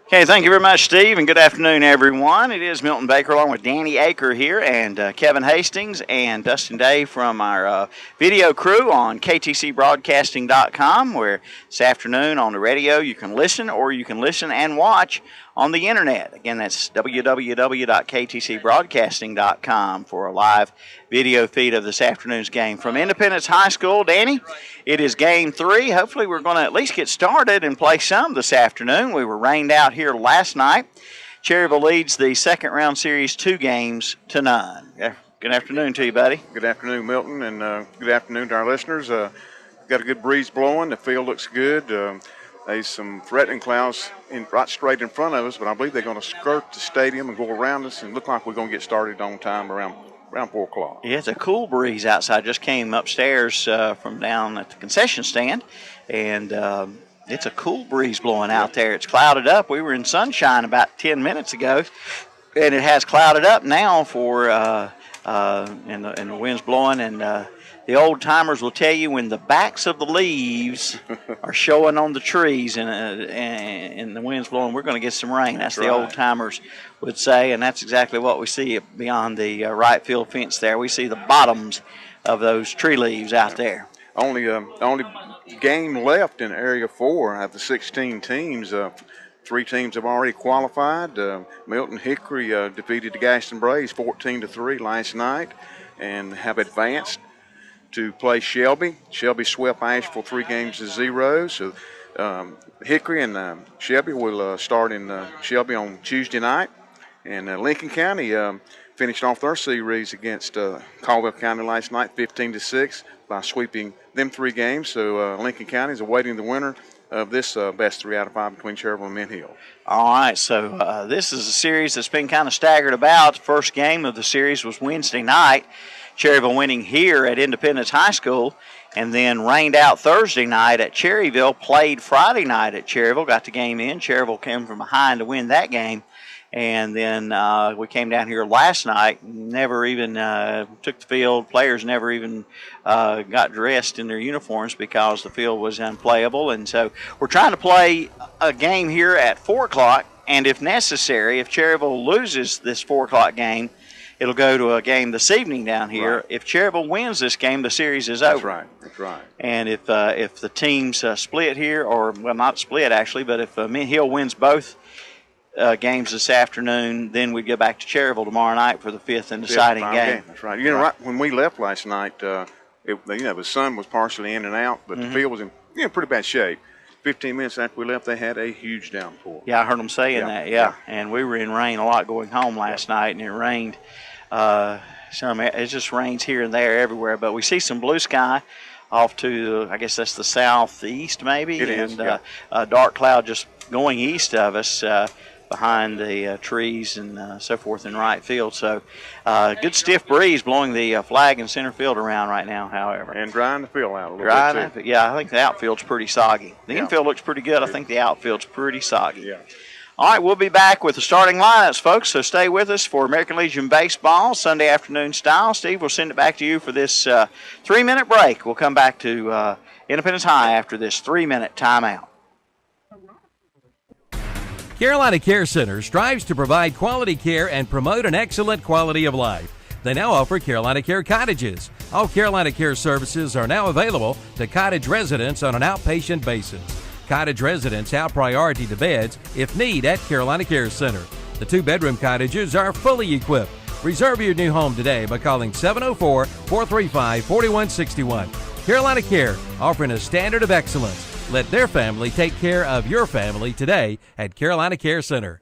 Okay, thank you very much, Steve, and good afternoon, everyone. It is Milton Baker along with Danny Aker here and Kevin Hastings and Dustin Day from our video crew on ktcbroadcasting.com, where this afternoon on the radio you can listen or you can listen and watch on the internet. Again, that's www.ktcbroadcasting.com for a live video feed of this afternoon's game. From Independence High School, Danny, it is Game 3. Hopefully we're going to at least get started and play some this afternoon. We were rained out here last night. Cherryville leads the second round series 2-0. Good afternoon to you, buddy. Good afternoon, Milton, and good afternoon to our listeners. Got a good breeze blowing. The field looks good. There's some threatening clouds right straight in front of us, but I believe they're going to skirt the stadium and go around us and look like we're going to get started on time around 4 o'clock. Yeah, it's a cool breeze outside. Just came upstairs from down at the concession stand, and it's a cool breeze blowing out there. It's clouded up. We were in sunshine about 10 minutes ago, and it has clouded up now for and the wind's blowing, and the old timers will tell you when the backs of the leaves are showing on the trees and the wind's blowing, we're going to get some rain. That's the old timers would say, and that's exactly what we see beyond the right field fence there. We see the bottoms of those tree leaves out there. Only game left in Area 4 out of the 16 teams. 3 teams have already qualified. Milton Hickory defeated the Gaston Braves 14-3 last night and have advanced to play Shelby. Shelby swept Asheville 3-0. So Hickory and Shelby will start in Shelby on Tuesday night. And Lincoln County finished off their series against Caldwell County last night 15-6 by sweeping them 3 games. So Lincoln County is awaiting the winner of this best 3 out of 5 between Cherryville and Mint Hill. All right, so this is a series that's been kind of staggered about. The first game of the series was Wednesday night. Cherryville winning here at Independence High School, and then rained out Thursday night at Cherryville, played Friday night at Cherryville, got the game in. Cherryville came from behind to win that game, and then we came down here last night, never even took the field. Players never even got dressed in their uniforms because the field was unplayable, and so we're trying to play a game here at 4 o'clock, and if necessary, if Cherryville loses this 4 o'clock game, it'll go to a game this evening down here. Right. If Cherryville wins this game, the series is over. That's right. And if the teams split here, or, well, not split actually, but if Mint Hill wins both games this afternoon, then we go back to Cherryville tomorrow night for the 5th and deciding game. That's right. You know, right when we left last night, the sun was partially in and out, but the field was in pretty bad shape. 15 minutes after we left, they had a huge downpour. Yeah, I heard them saying that, yeah. And we were in rain a lot going home last night, and it rained. It just rains here and there everywhere, but we see some blue sky off to, I guess that's the southeast maybe. It is, yeah. A dark cloud just going east of us behind the trees and so forth in right field. So good stiff breeze blowing the flag in center field around right now, however. And drying the field out a little bit, too. Yeah, I think the outfield's pretty soggy. The infield looks pretty good. I think the outfield's pretty soggy. Yeah. All right, we'll be back with the starting lineups, folks, so stay with us for American Legion Baseball, Sunday afternoon style. Steve, we'll send it back to you for this 3-minute break. We'll come back to Independence High after this 3-minute timeout. Carolina Care Center strives to provide quality care and promote an excellent quality of life. They now offer Carolina Care Cottages. All Carolina Care services are now available to cottage residents on an outpatient basis. Cottage residents have priority to beds if need at Carolina Care Center. The 2-bedroom cottages are fully equipped. Reserve your new home today by calling 704-435-4161. Carolina Care, offering a standard of excellence. Let their family take care of your family today at Carolina Care Center.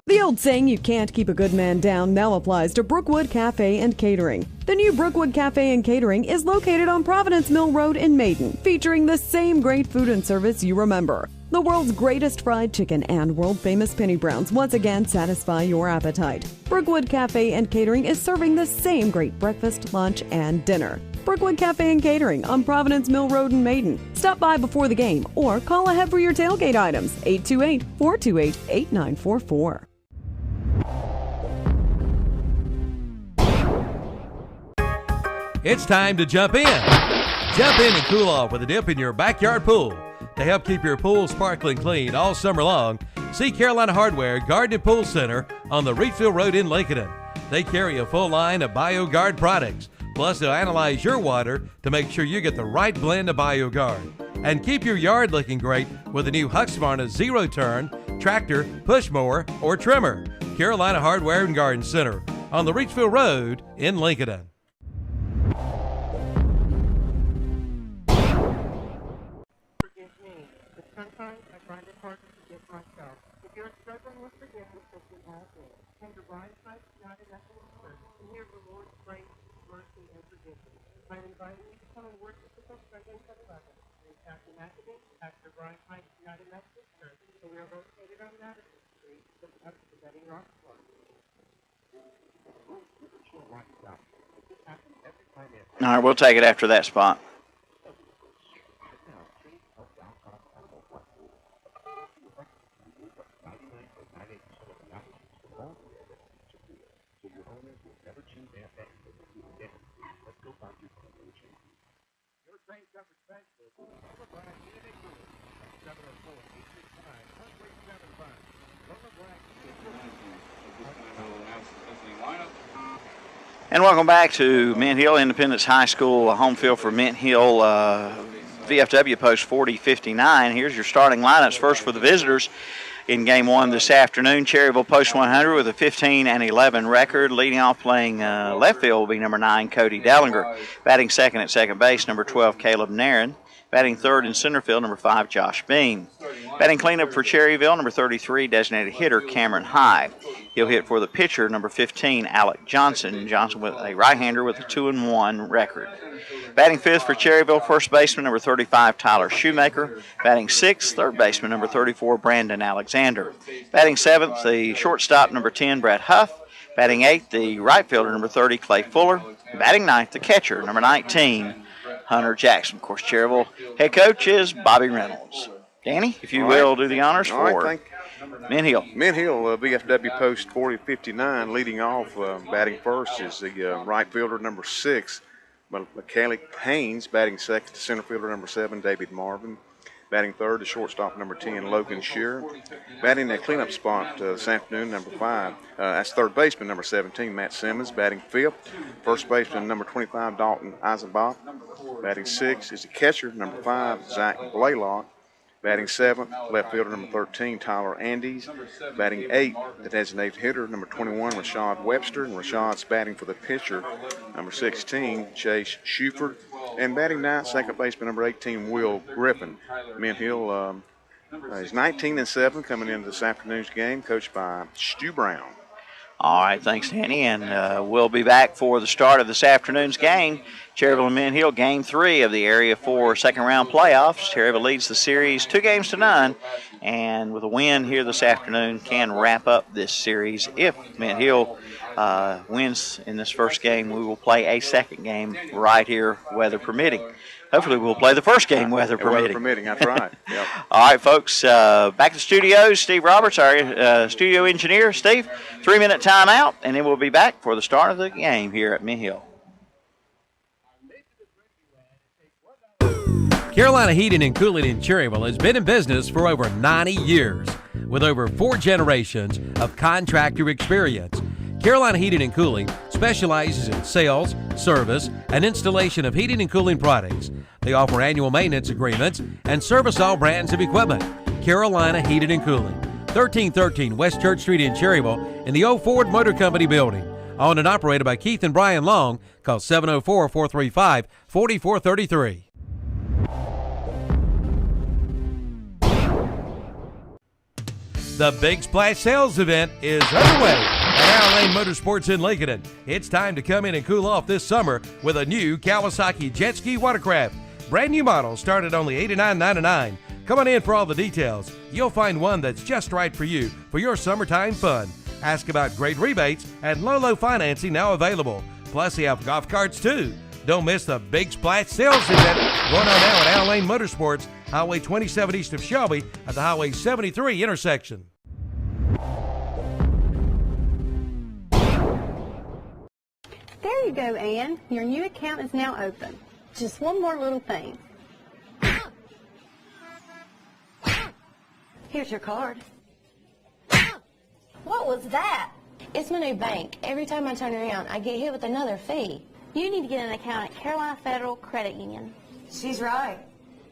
The old saying, you can't keep a good man down, now applies to Brookwood Cafe and Catering. The new Brookwood Cafe and Catering is located on Providence Mill Road in Maiden, featuring the same great food and service you remember. The world's greatest fried chicken and world-famous penny browns once again satisfy your appetite. Brookwood Cafe and Catering is serving the same great breakfast, lunch, and dinner. Brookwood Cafe and Catering on Providence Mill Road in Maiden. Stop by before the game or call ahead for your tailgate items, 828-428-8944. It's time to jump in. Jump in and cool off with a dip in your backyard pool. To help keep your pool sparkling clean all summer long, see Carolina Hardware Garden and Pool Center on the Reedfield Road in Lincoln. They carry a full line of BioGuard products. Plus, they'll analyze your water to make sure you get the right blend of BioGuard. And keep your yard looking great with the new Husqvarna Zero Turn tractor, push mower, or trimmer. Carolina Hardware and Garden Center on the Reedfield Road in Lincoln. Forgive me, but sometimes I find it hard to forgive myself. If you're struggling with forgiveness, this can all be. Come to Brian Sykes United Methodist Church and hear the Lord's grace, mercy, and forgiveness. I invite you to come and worship with us Sundays at 11. And Pastor McAdoo, Pastor Brian Sykes United Methodist Church, and we are located on Madison Street, just up to the Betting Rock Club. All right, we'll take it after that spot. And welcome back to Mint Hill Independence High School, home field for Mint Hill VFW Post 4059. Here's your starting lineups. First for the visitors in game one this afternoon, Cherryville Post 100 with a 15-11 record. Leading off playing left field will be number 9, Cody Dellinger. Batting second at second base, number 12, Caleb Nairn. Batting third in center field, number 5, Josh Beam. Batting cleanup for Cherryville, number 33, designated hitter Cameron High. He'll hit for the pitcher, number 15, Alec Johnson. Johnson with a right-hander with a 2-1 record. Batting fifth for Cherryville, first baseman, number 35, Tyler Shoemaker. Batting sixth, third baseman, number 34, Brandon Alexander. Batting seventh, the shortstop, number 10, Brett Huff. Batting eighth, the right fielder, number 30, Clay Fuller. Batting ninth, the catcher, number 19, Hunter Jackson. Of course, Cherryville head coach is Bobby Reynolds. Danny, if you will, do the honors for Mint Hill. Mint Hill, VFW Post 4059, leading off, batting first is the right fielder, number 6, McKelly Haynes. Batting second, center fielder, number 7, David Marvin. Batting third, the shortstop, number 10, Logan Shearer. Batting the cleanup spot this afternoon, number 5, that's third baseman, number 17, Matt Simmons. Batting fifth, first baseman, number 25, Dalton Eisenbach. Batting sixth is the catcher, number 5, Zach Blaylock. Batting seventh, left fielder, number 13, Tyler Andes. Batting eighth, the designated hitter, number 21, Rashad Webster. And Rashad's batting for the pitcher, number 16, Chase Shuford. And batting ninth, second baseman, number 18, Will Griffin. Mint Hill is 19-7 coming into this afternoon's game, coached by Stu Brown. All right, thanks, Danny. And we'll be back for the start of this afternoon's game. Cherryville and Mint Hill, game 3 of the Area 4 second-round playoffs. Cherryville leads the series 2-0, and with a win here this afternoon can wrap up this series. If Mint Hill wins in this first game, we will play a second game right here, weather permitting. Hopefully we'll play the first game, weather permitting. Weather permitting, that's right. Yep. All right, folks, back to the studios. Steve Roberts, our studio engineer. Steve, 3-minute timeout, and then we'll be back for the start of the game here at Mint Hill. Carolina Heating and Cooling in Cherryville has been in business for over 90 years with over 4 generations of contractor experience. Carolina Heating and Cooling specializes in sales, service, and installation of heating and cooling products. They offer annual maintenance agreements and service all brands of equipment. Carolina Heating and Cooling, 1313 West Church Street in Cherryville in the old Ford Motor Company building. Owned and operated by Keith and Brian Long. Call 704-435-4433. The Big Splash Sales Event is underway at Our Lane Motorsports in Lincoln. It's time to come in and cool off this summer with a new Kawasaki Jet Ski Watercraft. Brand new models start at only $89.99. Come on in for all the details. You'll find one that's just right for you for your summertime fun. Ask about great rebates and low financing now available. Plus, they have golf carts too. Don't miss the Big Splash Sales Event going on now at Our Lane Motorsports, Highway 27 east of Shelby at the Highway 73 intersection. There you go, Ann. Your new account is now open. Just one more little thing. Here's your card. What was that? It's my new bank. Every time I turn around, I get hit with another fee. You need to get an account at Carolina Federal Credit Union. She's right.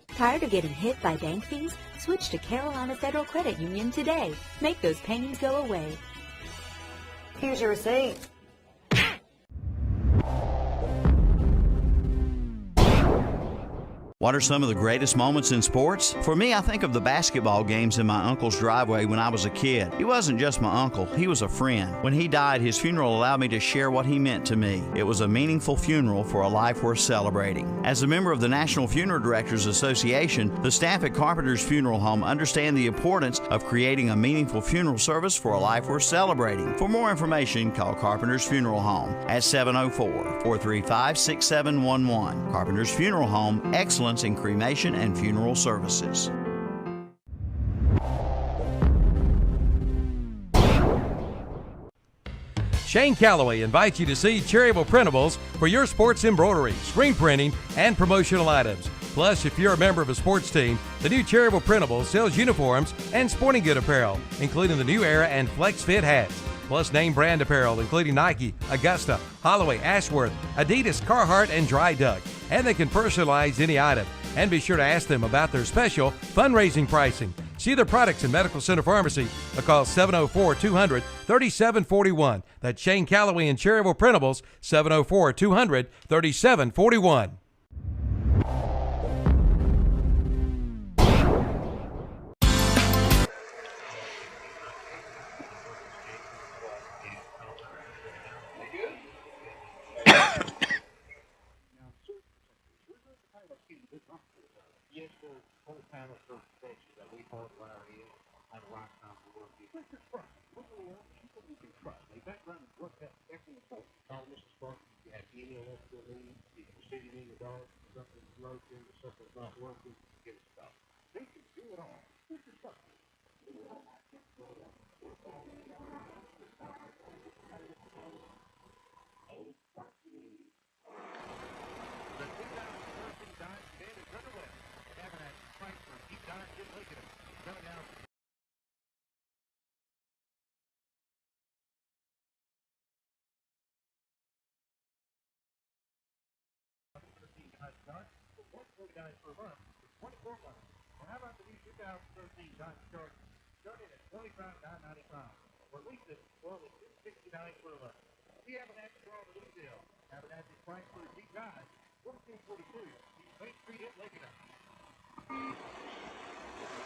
Tired of getting hit by bank fees? Switch to Carolina Federal Credit Union today. Make those pains go away. Here's your receipt. What are some of the greatest moments in sports? For me, I think of the basketball games in my uncle's driveway when I was a kid. He wasn't just my uncle, he was a friend. When he died, his funeral allowed me to share what he meant to me. It was a meaningful funeral for a life worth celebrating. As a member of the National Funeral Directors Association, the staff at Carpenter's Funeral Home understand the importance of creating a meaningful funeral service for a life worth celebrating. For more information, call Carpenter's Funeral Home at 704-435-6711. Carpenter's Funeral Home, excellence in cremation and funeral services. Shane Calloway invites you to see Cherryville Printables for your sports embroidery, screen printing, and promotional items. Plus, if you're a member of a sports team, the new Cherryville Printables sells uniforms and sporting good apparel, including the New Era and Flex Fit hats. Plus name brand apparel, including Nike, Augusta, Holloway, Ashworth, Adidas, Carhartt, and Dry Duck. And they can personalize any item. And be sure to ask them about their special fundraising pricing. See their products in Medical Center Pharmacy or call 704-200-3741. That's Shane Calloway and Cherryville Printables, 704-200-3741.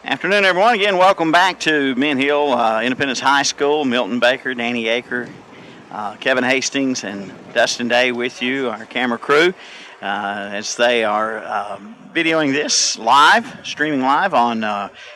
Afternoon, everyone. Again, welcome back to Mint Hill Independence High School. Milton Baker, Danny Aker, Kevin Hastings, and Dustin Day with you, our camera crew, as they are videoing this live, streaming live on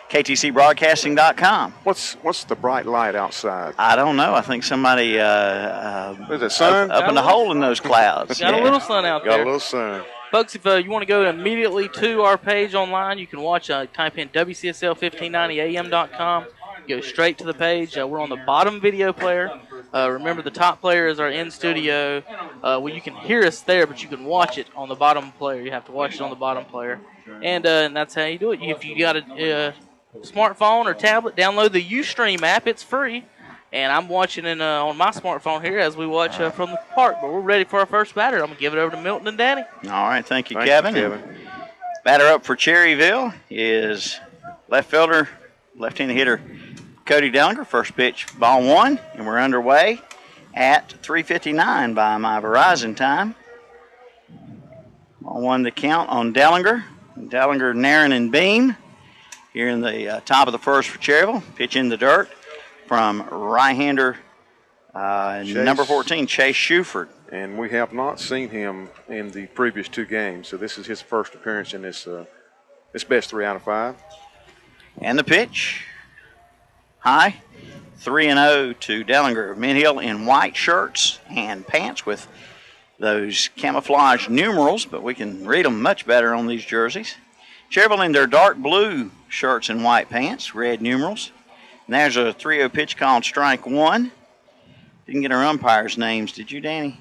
ktcbroadcasting.com. What's the bright light outside? I don't know. I think somebody Is it sun? up in the hole in those clouds. Got a little sun out there. Got a little sun. Folks, if you want to go immediately to our page online, you can watch, type in WCSL1590am.com. Go straight to the page. We're on the bottom video player. Remember, the top player is our in-studio. Well, you can hear us there, but you can watch it on the bottom player. You have to watch it on the bottom player. And that's how you do it. If you got a smartphone or tablet, download the Ustream app. It's free. And I'm watching it on my smartphone here as we watch from the park. But we're ready for our first batter. I'm going to give it over to Milton and Danny. All right, thank you, Kevin. Batter up for Cherryville is left fielder, left-handed hitter Cody Dellinger. First pitch, ball one, and we're underway at 3:59 by my Verizon time. Ball one to count on Dellinger. Dellinger, Nairn, and Beam here in the top of the first for Cherryville. Pitch in the dirt from right-hander number 14, Chase Shuford. And we have not seen him in the previous two games, so this is his first appearance in this best 3 out of 5. And the pitch, high, 3-0 to Dellinger. Mint Hill in white shirts and pants with those camouflage numerals, but we can read them much better on these jerseys. Cherryville in their dark blue shirts and white pants, red numerals. And there's a 3-0 pitch called strike one. Didn't get our umpires' names, did you, Danny?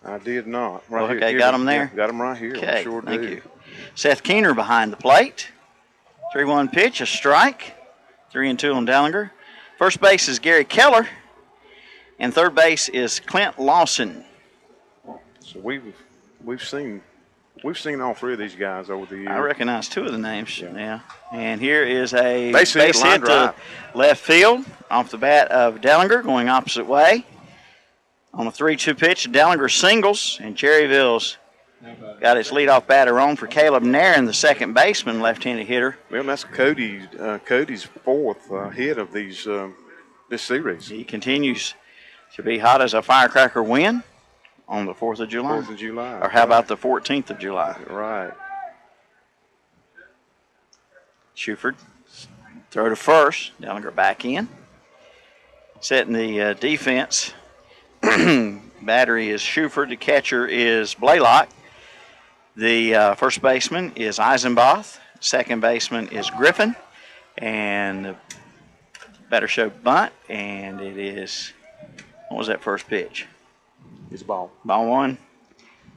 I did not. Right Okay, here. got him there? Yeah, got him right here. Okay, We sure thank do. you. Seth Keener behind the plate. 3-1 pitch, a strike. 3-2 on Dellinger. First base is Gary Keller. And third base is Clint Lawson. So we've seen all three of these guys over the years. I recognize two of the names. Yeah. And here is a Base hit, line to drive. left field off the bat of Dellinger, going opposite way. On a 3-2 pitch, Dellinger singles, and Cherryville's got its leadoff batter on for Caleb Nairn, the second baseman, left-handed hitter. Well, that's Cody's fourth hit of this series. He continues to be hot as a firecracker win on the 4th of July. 4th of July. Or how about the 14th of July? Right. Shuford, throw to first. Dellinger back in. Setting the defense. Battery is Shuford. The catcher is Blaylock. The first baseman is Eisenboth. Second baseman is Griffin. And the batter showed bunt. And it is, what was that first pitch? It's a ball. Ball one.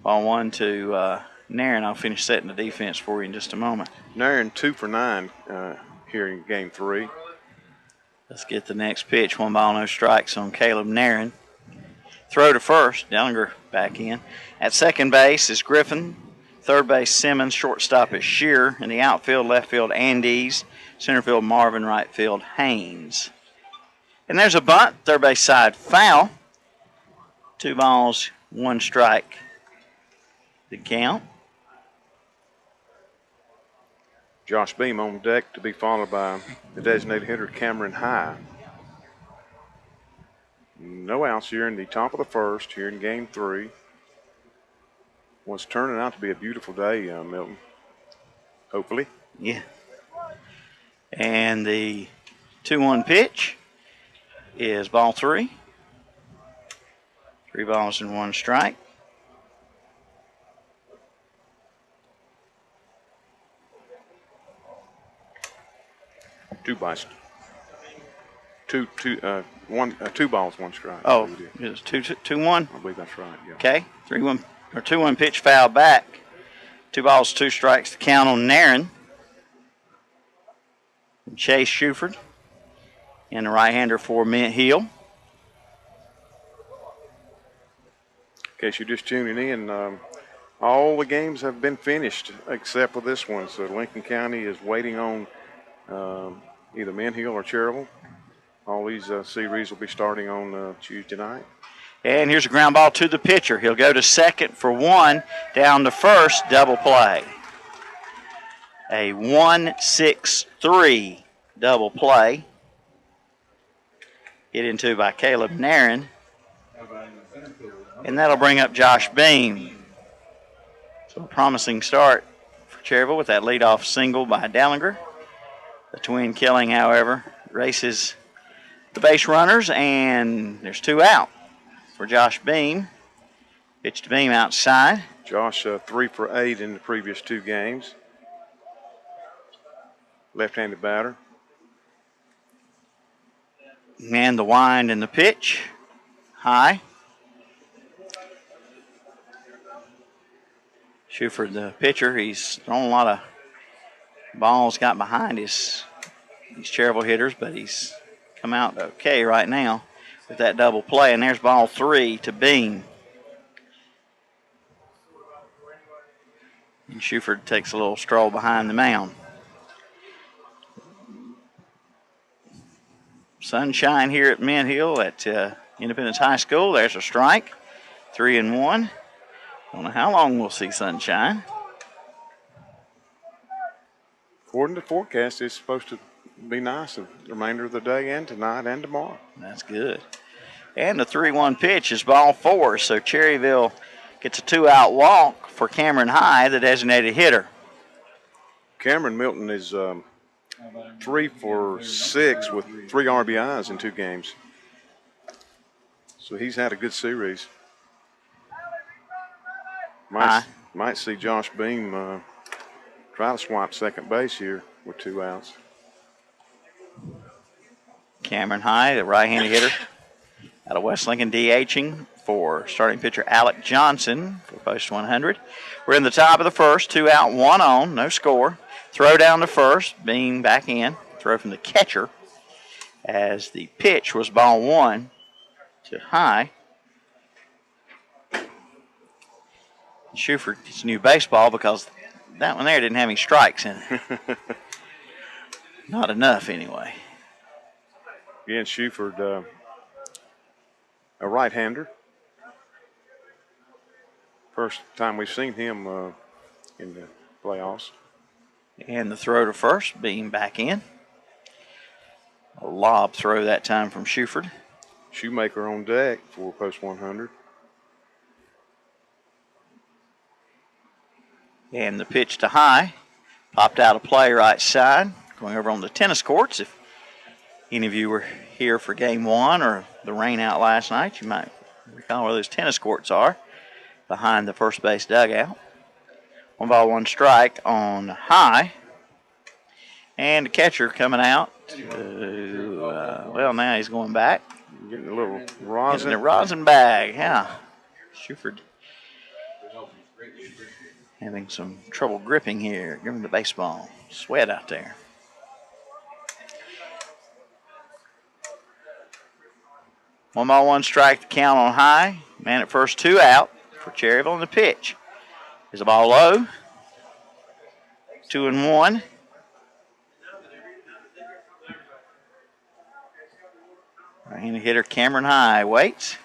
Ball one to Nairn. I'll finish setting the defense for you in just a moment. Nairn 2 for 9 here in game 3. Let's get the next pitch. 1 ball, no strikes on Caleb Nairn. Throw to first. Dellinger back in. At second base is Griffin. Third base Simmons. Shortstop is Shearer. In the outfield, left field Andes. Center field Marvin. Right field Haynes. And there's a bunt. Third base side foul. 2 balls, 1 strike. The count. Josh Beam on deck to be followed by the designated hitter Cameron High. No outs here in the top of the first here in game 3. What's turning out to be a beautiful day, Milton. Hopefully. Yeah. And the 2-1 pitch is ball 3. 3 balls and 1 strike. Two balls, 1 strike. Oh, it's 2-1. I believe that's right. Yeah. Okay. 2-1 pitch foul back. 2 balls, 2 strikes to count on Nairn. Chase Shuford. And the right-hander for Mint Hill. In case you're just tuning in, all the games have been finished except for this one. So Lincoln County is waiting on either Mint Hill or Cherryville. All these series will be starting on Tuesday night. And here's a ground ball to the pitcher. He'll go to second for 1, down to first, double play. A 1-6-3 double play. Hit into by Caleb Nairn. And that'll bring up Josh Beam. So a promising start for Cherryville with that leadoff single by Dellinger. The twin killing, however, races the base runners, and there's 2 out for Josh Beam. Pitch to Beam outside. Josh 3 for 8 in the previous 2 games. Left-handed batter. And the wind and the pitch. High. Shuford, the pitcher, he's thrown a lot of balls got behind these Cherryville hitters, but he's come out okay right now with that double play. And there's ball 3 to Beam. And Shuford takes a little stroll behind the mound. Sunshine here at Mint Hill at Independence High School. There's a strike. 3-1. Don't know how long we'll see sunshine. According to the forecast, it's supposed to be nice the remainder of the day and tonight and tomorrow. That's good. And the 3-1 pitch is ball 4, so Cherryville gets a 2-out walk for Cameron High, the designated hitter. Cameron Milton is 3 for 6 with 3 RBIs in 2 games. So he's had a good series. Might see Josh Beam try to swap second base here with 2 outs. Cameron High, the right-handed hitter out of West Lincoln, DHing for starting pitcher Alec Johnson for Post 100. We're in the top of the first, 2 out, 1 on, no score. Throw down to first, being back in. Throw from the catcher as the pitch was ball 1 to high. Schuford gets a new baseball because that one there didn't have any strikes in it. Not enough, anyway. Again, Schuford, a right-hander. First time we've seen him in the playoffs. And the throw to first, being back in. A lob throw that time from Schuford. Shoemaker on deck for Post 100. And the pitch to high. Popped out of play right side. Going over on the tennis courts. If any of you were here for game 1 or the rain out last night, you might recall where those tennis courts are. Behind the first base dugout. 1 ball, 1 strike on high. And the catcher coming out. Well, now he's going back. Getting a little rosin. Getting a rosin bag, yeah. Schuford having some trouble gripping here, gripping the baseball. Sweat out there. One ball, 1 strike to count on high. Man at first, 2 out for Cherryville, and the pitch is a ball low. 2-1. Right-handed hitter Cameron High waits.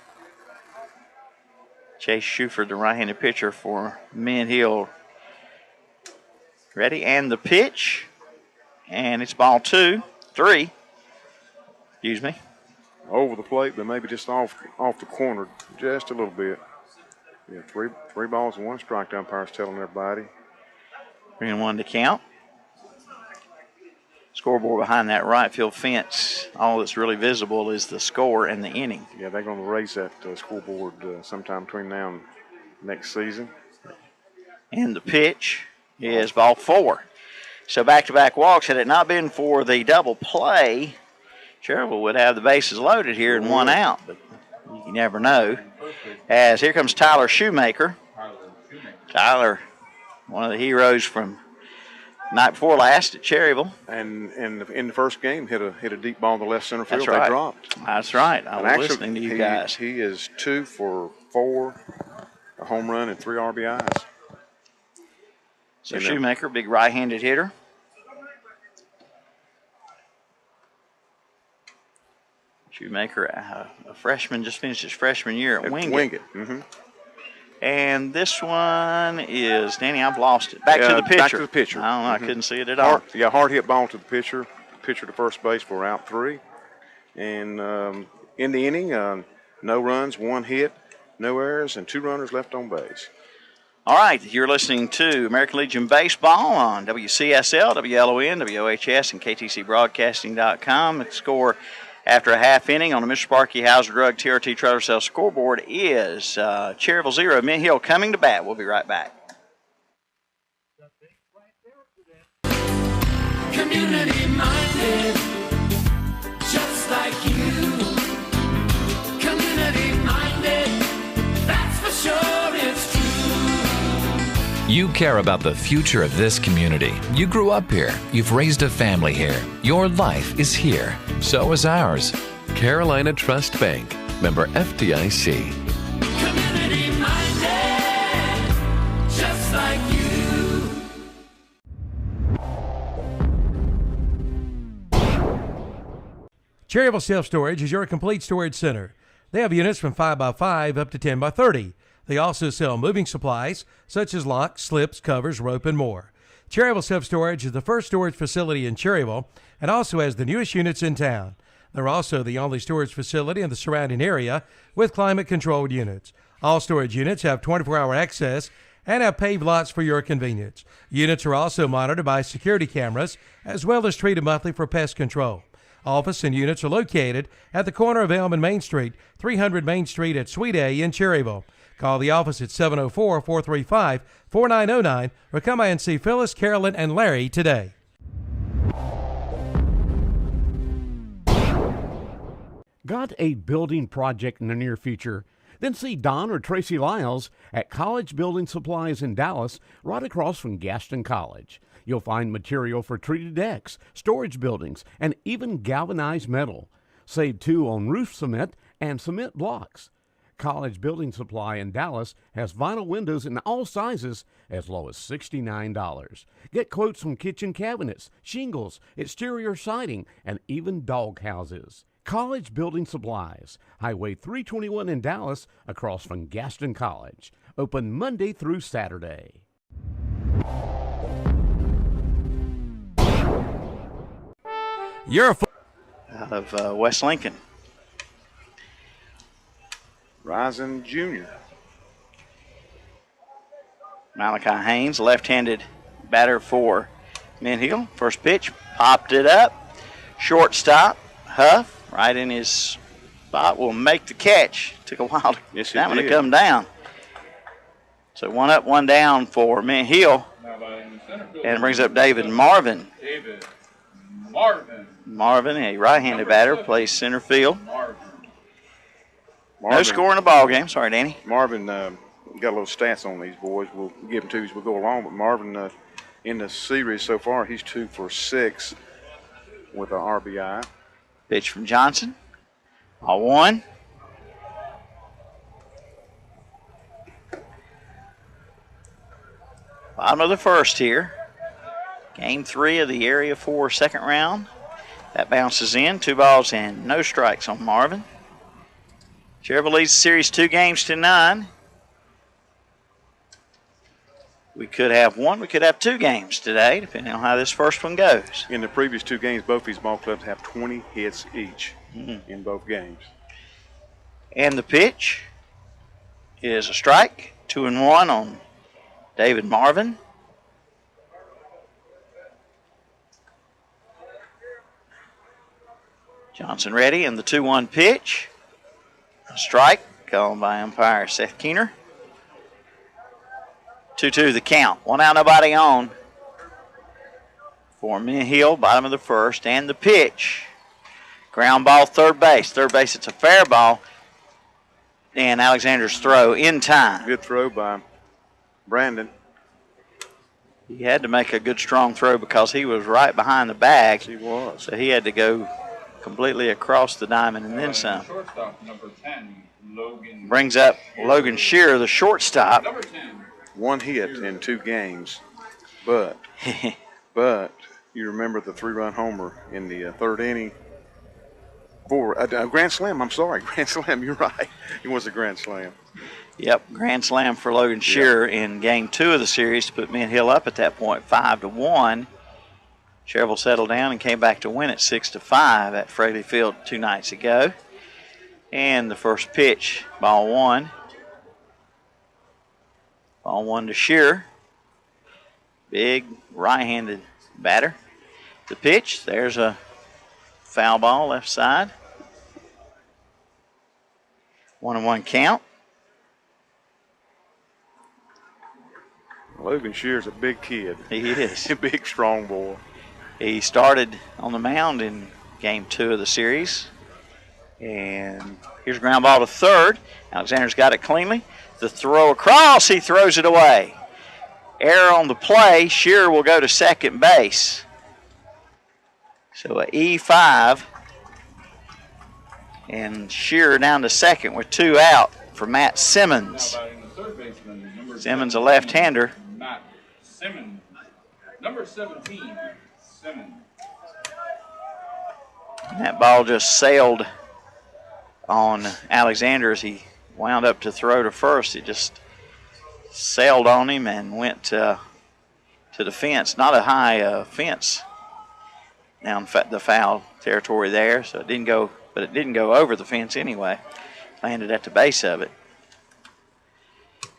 Chase Schuford, the right-handed pitcher for Mint Hill. Ready, and the pitch. And it's ball 2, 3. Excuse me. Over the plate, but maybe just off the corner just a little bit. Yeah, three balls and 1 strike, the umpire's telling everybody. 3-1 to count. Scoreboard behind that right field fence. All that's really visible is the score and the inning. Yeah, they're going to raise that scoreboard sometime between now and next season. And the pitch is ball 4. So back-to-back walks. Had it not been for the double play, Cherryville would have the bases loaded here and 1 out, but you never know. As here comes Tyler Shoemaker. Tyler, one of the heroes from night before last at Cherryville. And in the first game, hit a deep ball in the left center field. That's right. They dropped. That's right. I was listening to you guys. He is 2 for 4, a home run and 3 RBIs. So Shoemaker, big right-handed hitter. Shoemaker, a freshman, just finished his freshman year at Wingate. Mm-hmm. And this one is, Danny, I've lost it. Back to the pitcher. Back to the pitcher. I don't know, I couldn't see it at all. Hard hit ball to the pitcher. Pitcher to first base for out 3. And in the inning, no runs, 1 hit, no errors, and 2 runners left on base. All right, you're listening to American Legion Baseball on WCSL, WLON, WOHS, and KTCBroadcasting.com. The score after a half inning on the Mr. Sparky Hauser Drug TRT Trailer Sales scoreboard is Cherryville 0, Mint Hill coming to bat. We'll be right back. Community minded, just like you. Community minded, that's for sure, it's true. You care about the future of this community. You grew up here. You've raised a family here. Your life is here. So is ours. Carolina Trust Bank. Member FDIC. Community minded, just like you. Cherryville Self-Storage is your complete storage center. They have units from 5x5 up to 10x30. They also sell moving supplies such as locks, slips, covers, rope, and more. Cherryville Self-Storage is the first storage facility in Cherryville and also has the newest units in town. They're also the only storage facility in the surrounding area with climate-controlled units. All storage units have 24-hour access and have paved lots for your convenience. Units are also monitored by security cameras as well as treated monthly for pest control. Office and units are located at the corner of Elm and Main Street, 300 Main Street at Suite A in Cherryville. Call the office at 704-435-4909 or come by and see Phyllis, Carolyn, and Larry today. Got a building project in the near future? Then see Don or Tracy Lyles at College Building Supplies in Dallas, right across from Gaston College. You'll find material for treated decks, storage buildings, and even galvanized metal. Save too on roof cement and cement blocks. College Building Supply in Dallas has vinyl windows in all sizes as low as $69. Get quotes from kitchen cabinets, shingles, exterior siding, and even dog houses. College Building Supplies, Highway 321 in Dallas, across from Gaston College. Open Monday through Saturday. Out of West Lincoln. Rising junior. Malachi Haynes, left-handed batter for Mint Hill. First pitch, popped it up. Shortstop, Huff, right in his spot, will make the catch. Took a while to Yes, that one to did. come down. So 1 up, 1 down for Mint Hill. And it brings up David Marvin. Marvin, a right-handed batter, plays center field. No score in the ball game. Sorry, Danny. Marvin got a little stats on these boys. We'll give them to you as we go along. But Marvin, in the series so far, he's 2 for 6 with an RBI. Pitch from Johnson. Ball 1. Bottom of the first here. Game 3 of the Area 4 second round. That bounces in. 2 balls and no strikes on Marvin. Cherryville leads the series 2-9. We could have 1, we could have 2 games today, depending on how this first one goes. In the previous 2 games, both these ball clubs have 20 hits each in both games. And the pitch is a strike. 2-1 on David Marvin. Johnson ready, and the 2-1 pitch. A strike called by umpire Seth Keener. 2-2 the count. 1 out, nobody on for Mint Hill, bottom of the first. And the pitch. Ground ball, third base. Third base, it's a fair ball. And Alexander's throw in time. Good throw by Brandon. He had to make a good, strong throw because he was right behind the bag. He was. So he had to go completely across the diamond and then some. Shortstop, number 10, Logan. Brings up Logan Shearer, the shortstop. Number 10. 1 hit in 2 games, but you remember the 3-run homer in the 3rd inning for a grand slam. I'm sorry, grand slam. You're right. It was a grand slam. Yep, grand slam for Logan Shearer in game 2 of the series to put Mint Hill up at that point, 5-1. Cherryville settled down and came back to win it 6-5 at Fraley Field 2 nights ago. And the first pitch, ball 1. Ball 1 to Shearer. Big right-handed batter. The pitch, there's a foul ball left side. 1-1 count. Logan Shearer's a big kid. He is. A big, strong boy. He started on the mound in game 2 of the series. And here's a ground ball to third. Alexander's got it cleanly. The throw across, he throws it away. Error on the play. Shearer will go to second base. So a E5. And Shearer down to second with 2 out for Matt Simmons. Simmons, a left-hander. Matt Simmons, number 17, Simmons. And that ball just sailed on Alexander as he wound up to throw to first. It just sailed on him and went to the fence. Not a high fence down the foul territory there, so it didn't go, but it didn't go over the fence anyway. Landed at the base of it.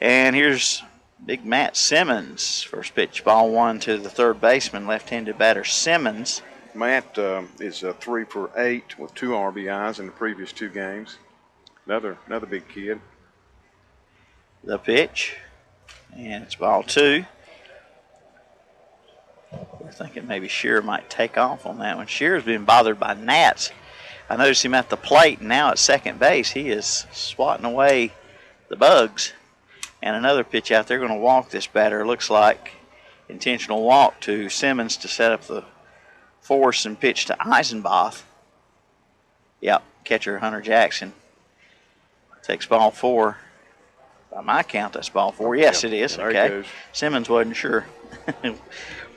And here's big Matt Simmons. First pitch, ball 1 to the third baseman, left-handed batter Simmons. Matt is 3 for 8 with 2 RBIs in the previous 2 games. Another big kid. The pitch, and it's ball 2. We're thinking maybe Shearer might take off on that one. Shearer's been bothered by gnats. I noticed him at the plate, and now at second base, he is swatting away the Bugs. And another pitch out there, going to walk this batter. Looks like intentional walk to Simmons to set up the force and pitch to Eisenbach. Yep, catcher Hunter Jackson takes ball 4. By my count, that's ball 4. Yes, it is. Okay. Simmons wasn't sure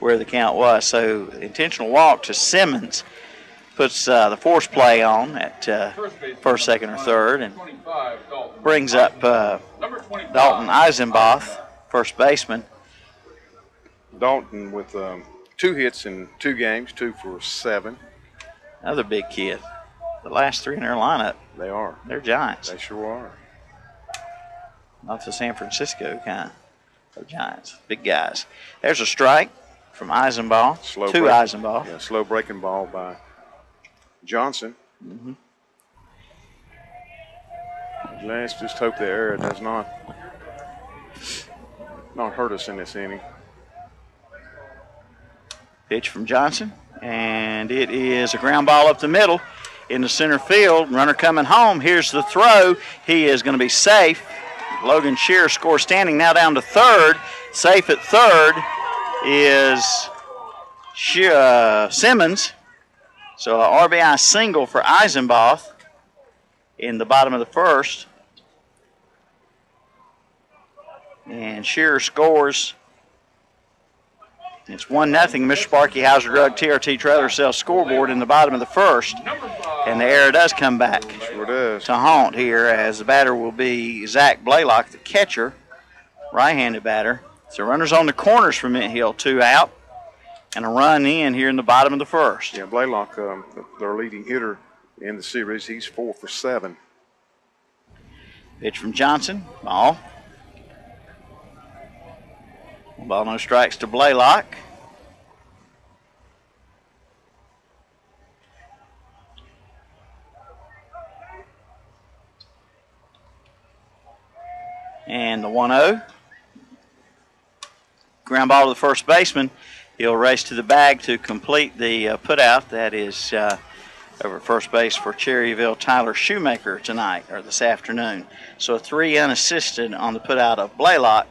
where the count was. So intentional walk to Simmons puts the force play on at first, second, or third, and brings up Dalton Eisenbach, first baseman. Dalton with 2 hits in 2 games, 2 for 7. Another big kid. The last 3 in their lineup. They are. They're giants. They sure are. Not the San Francisco kind of giants. Big guys. There's a strike from Eisenbach. Eisenbach. Yeah, slow breaking ball by Johnson. Let's just hope the error does not hurt us in this inning. Pitch from Johnson, and it is a ground ball up the middle into center field. Runner coming home. Here's the throw. He is going to be safe. Logan Shearer scores standing, now down to third. Safe at third is Simmons. So an RBI single for Eisenbach in the bottom of the first. And Shearer scores. It's 1-0. Mr. Sparky Hauser Drug TRT Trailer Sales scoreboard in the bottom of the first. And the error does come back to haunt here, as the batter will be Zach Blaylock, the catcher, right-handed batter. So runners on the corners for Mint Hill, 2 out, and a run in here in the bottom of the first. Yeah, Blaylock, their leading hitter in the series. He's 4 for 7. Pitch from Johnson, ball. Ball, no strikes to Blaylock. And the 1-0. Ground ball to the first baseman. He'll race to the bag to complete the putout. That is over at first base for Cherryville, Tyler Shoemaker tonight, or this afternoon. So 3 unassisted on the putout of Blaylock.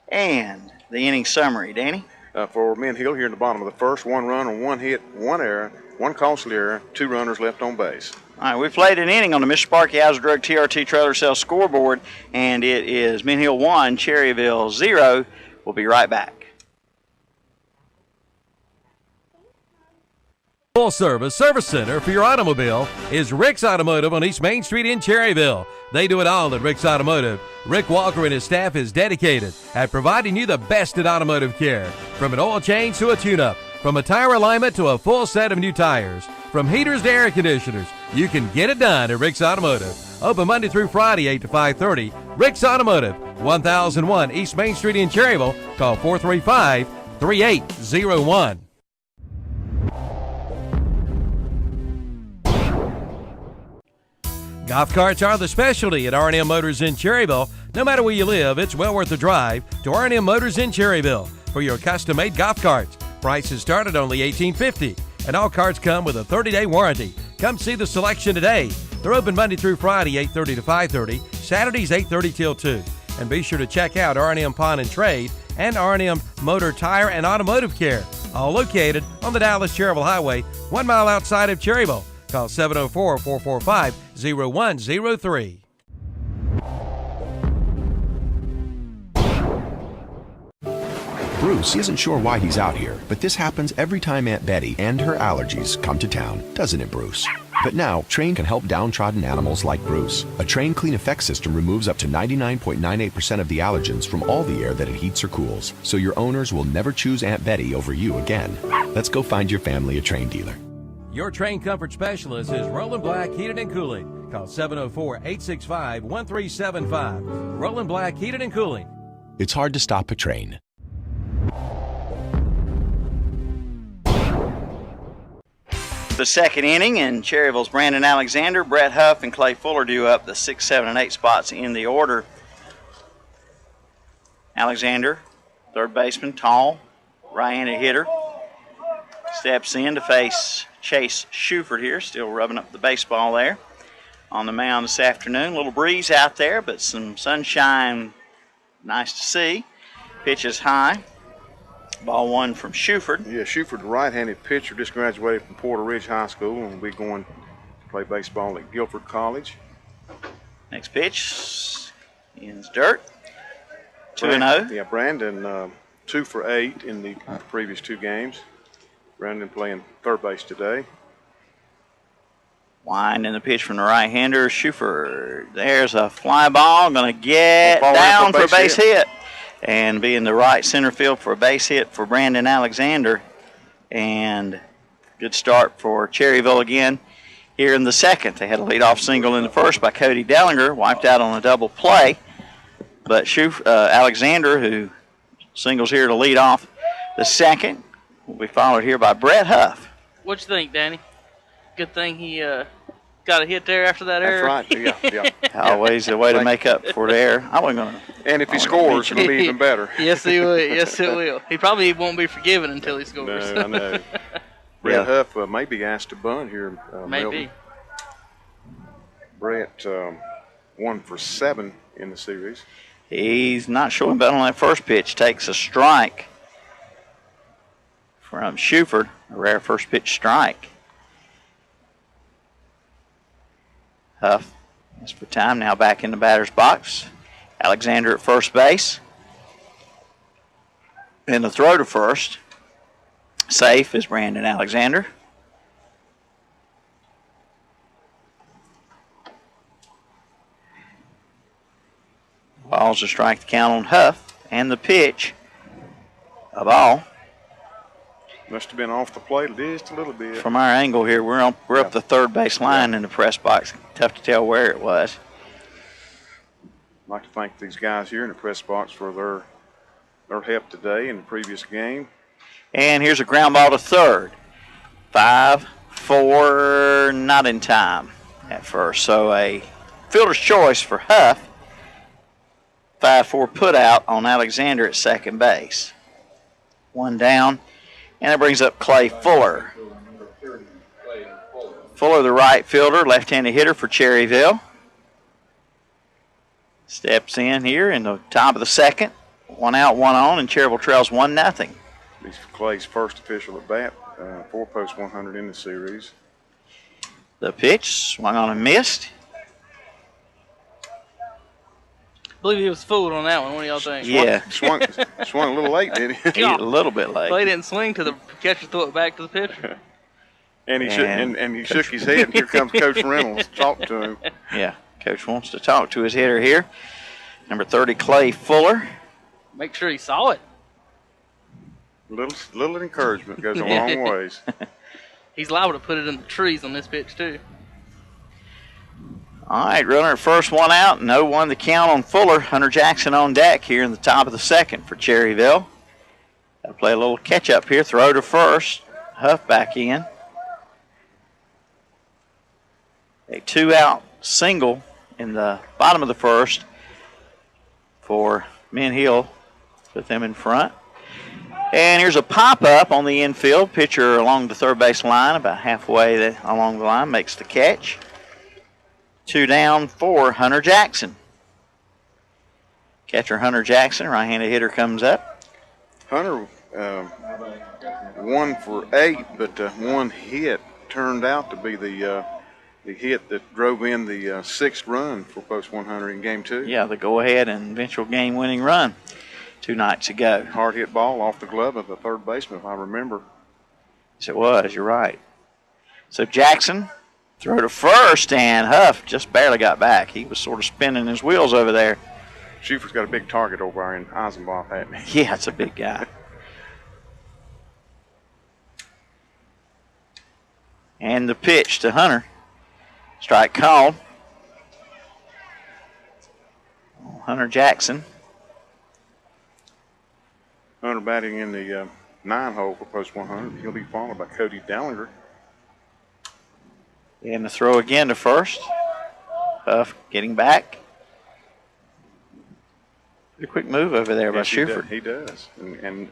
And the inning summary, Danny? For Mint Hill here in the bottom of the first, 1 run on 1 hit, 1 error, 1 costly error, 2 runners left on base. All right, we played an inning on the Mr. Sparky Hauser Drug TRT Trailer Sales scoreboard, and it is Mint Hill 1, Cherryville 0. We'll be right back. Full service center for your automobile is Rick's Automotive on East Main Street in Cherryville. They do it all at Rick's Automotive. Rick Walker and his staff is dedicated at providing you the best in automotive care. From an oil change to a tune-up, from a tire alignment to a full set of new tires, from heaters to air conditioners, you can get it done at Rick's Automotive. Open Monday through Friday, 8 to 5:30. Rick's Automotive, 1001 East Main Street in Cherryville. Call 435-3801. Golf carts are the specialty at R&M Motors in Cherryville. No matter where you live, it's well worth the drive to R&M Motors in Cherryville for your custom-made golf carts. Prices start at only $18.50, and all carts come with a 30-day warranty. Come see the selection today. They're open Monday through Friday, 8:30 to 5:30, Saturdays 8:30 till 2. And be sure to check out R&M Pawn and Trade and R&M Motor Tire and Automotive Care, all located on the Dallas-Cherryville Highway, 1 mile outside of Cherryville. Call 704-445-0103. Bruce isn't sure why he's out here, but this happens every time Aunt Betty and her allergies come to town, doesn't it, Bruce? But now, Train can help downtrodden animals like Bruce. A Train Clean Effect system removes up to 99.98% of the allergens from all the air that it heats or cools, so your owners will never choose Aunt Betty over you again. Let's go find your family a Train dealer. Your Train Comfort Specialist is Roland Black Heated and Cooling. Call 704-865-1375. Roland Black Heated and Cooling. It's hard to stop a train. The second inning, and Cherryville's Brandon Alexander, Brett Huff, and Clay Fuller do up the 6, 7, and 8 spots in the order. Alexander, third baseman, tall, right-handed hitter, steps in to face Chase Shuford here, still rubbing up the baseball there. on the mound this afternoon. A little breeze out there, but some sunshine. Nice to see. Pitch is high. Ball one from Shuford. Yeah, Shuford, the right-handed pitcher, just graduated from Porter Ridge High School and will be going to play baseball at Guilford College. Next pitch is dirt. 2-0. Yeah, Brandon 2 for 8 in the previous 2 games. Brandon playing third base today. Wind in the pitch from the right-hander, Shuford. There's a fly ball, going to get down for a base hit. And be in the right center field for a base hit for Brandon Alexander. And good start for Cherryville again here in the second. They had a leadoff single in the first by Cody Dellinger, wiped out on a double play. But Alexander, who singles here to lead off the second, will be followed here by Brett Huff. What you think, Danny? Good thing he got a hit there after that error. That's right. Yeah. Always a way to make up for the error. I wasn't gonna. And if he scores, it'll be even better. Yes, he will. Yes, it will. He probably won't be forgiven until he scores. No, I know. Brett Huff may be asked to bunt here. Maybe. Brett 1 for 7 in the series. He's not showing bet on that first pitch. Takes a strike from Shuford, a rare first pitch strike. Huff, that's for time. Now back in the batter's box. Alexander at first base. And the throw to first. Safe is Brandon Alexander. Ball's a strike to count on Huff. And the pitch, a ball. Must have been off the plate just a little bit. From our angle here, we're up the third base line in the press box. Tough to tell where it was. I'd like to thank these guys here in the press box for their help today in the previous game. And here's a ground ball to third. 5-4, not in time at first. So a fielder's choice for Huff. 5-4 put out on Alexander at second base. One down. And it brings up Clay Fuller. Fuller, the right fielder, left-handed hitter for Cherryville. Steps in here in the top of the second. 1 out, 1 on, and Cherryville trails 1-0. This is Clay's first official at bat, 4-post 100 in the series. The pitch swung on and missed. I believe he was fooled on that one. What do y'all think? Yeah. Swung a little late, did he? A little bit late. Clay didn't swing to the catcher, threw it back to the pitcher. And he shook his head, and here comes Coach Reynolds to talk to him. Yeah, Coach wants to talk to his hitter here. Number 30, Clay Fuller. Make sure he saw it. Little encouragement goes a long ways. He's liable to put it in the trees on this pitch, too. All right, runner at first, 1 out. 0-1 the count on Fuller. Hunter Jackson on deck here in the top of the second for Cherryville. Got to play a little catch-up here. Throw to first. Huff back in. A 2-out single in the bottom of the first for Mint Hill. Put them in front. And here's a pop-up on the infield. Pitcher along the third base line, about halfway along the line, makes the catch. 2 down for Hunter Jackson. Catcher Hunter Jackson, right-handed hitter, comes up. Hunter 1 for 8, but one hit turned out to be the hit that drove in the 6th run for Post 100 in Game 2. Yeah, the go-ahead and eventual game-winning run 2 nights ago. Hard hit ball off the glove of the third baseman, if I remember. Yes, it was. You're right. So Jackson, throw to first, and Huff just barely got back. He was sort of spinning his wheels over there. Schufer's got a big target over there in Eisenbach, hasn't he? Yeah, it's a big guy. And the pitch to Hunter. Strike called. Hunter Jackson. Hunter batting in the 9-hole for Post 100. He'll be followed by Cody Dellinger. And the throw again to first. Huff getting back. Pretty quick move over there by Shuford. He does. And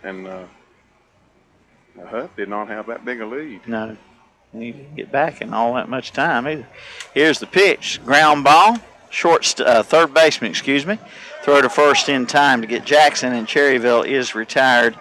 Huff did not have that big a lead. No. He didn't get back in all that much time either. Here's the pitch. Ground ball. Third baseman, throw to first in time to get Jackson, and Cherryville is retired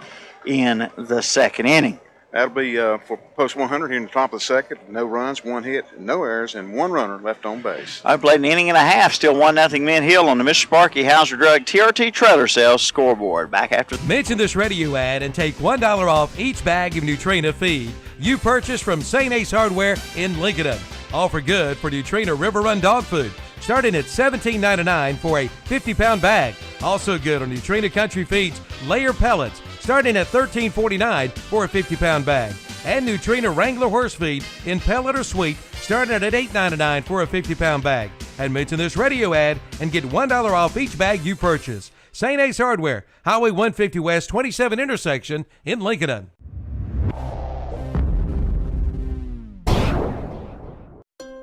in the second inning. That'll be for post 100 here in the top of the second. No runs, 1 hit, no errors, and 1 runner left on base. I played an inning and a half, still 1-0 Mint Hill on the Mr. Sparky Hauser Drug TRT Trailer Sales scoreboard. Back after. Mention this radio ad and take $1 off each bag of Nutrina feed you purchase from St. Ace Hardware in Lincoln. Offer good for Nutrina River Run dog food, starting at $17.99 for a 50-pound bag. Also good on Nutrina Country Feeds layer pellets, starting at $13.49 for a 50-pound bag. And Nutrina Wrangler horse feed in pellet or sweet, starting at $8.99 for a 50-pound bag. And mention this radio ad and get $1 off each bag you purchase. St. Ace Hardware, Highway 150 West, 27 intersection in Lincoln.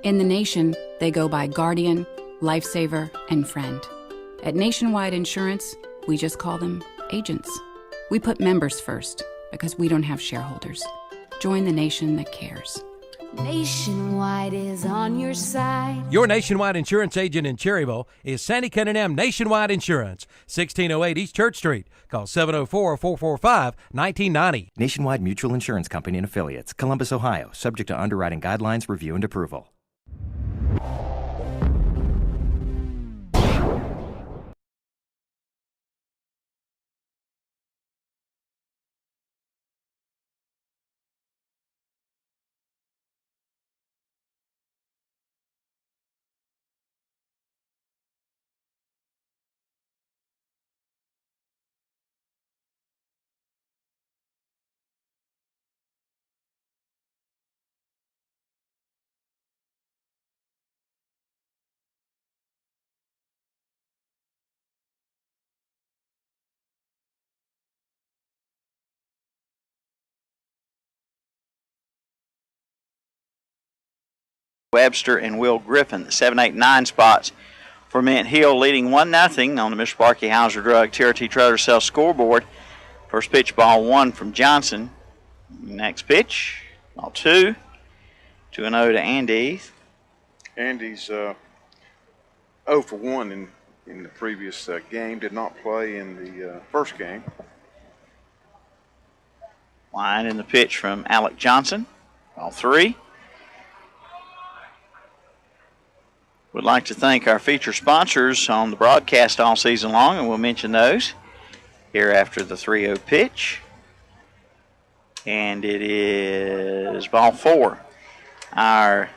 In the nation, they go by Guardian, Lifesaver, and Friend. At Nationwide Insurance, we just call them agents. We put members first because we don't have shareholders. Join the nation that cares. Nationwide is on your side. Your Nationwide insurance agent in Cherryville is Sandy Cunningham Nationwide Insurance, 1608 East Church Street. Call 704-445-1990. Nationwide Mutual Insurance Company and Affiliates, Columbus, Ohio. Subject to underwriting guidelines, review, and approval. Webster and Will Griffin, the 7, 8, 9 spots for Mint Hill, leading 1-0 on the Mr. Sparky Hauser Drug TRT Trailer Sales scoreboard. First pitch, ball 1 from Johnson. Next pitch, ball 2. 2-0 to Andy. Andy's 0 for 1 in the previous game. Did not play in the first game. Line in the pitch from Alec Johnson. Ball 3. Would like to thank our feature sponsors on the broadcast all season long, and we'll mention those here after the 3-0 pitch. And it is ball 4. Our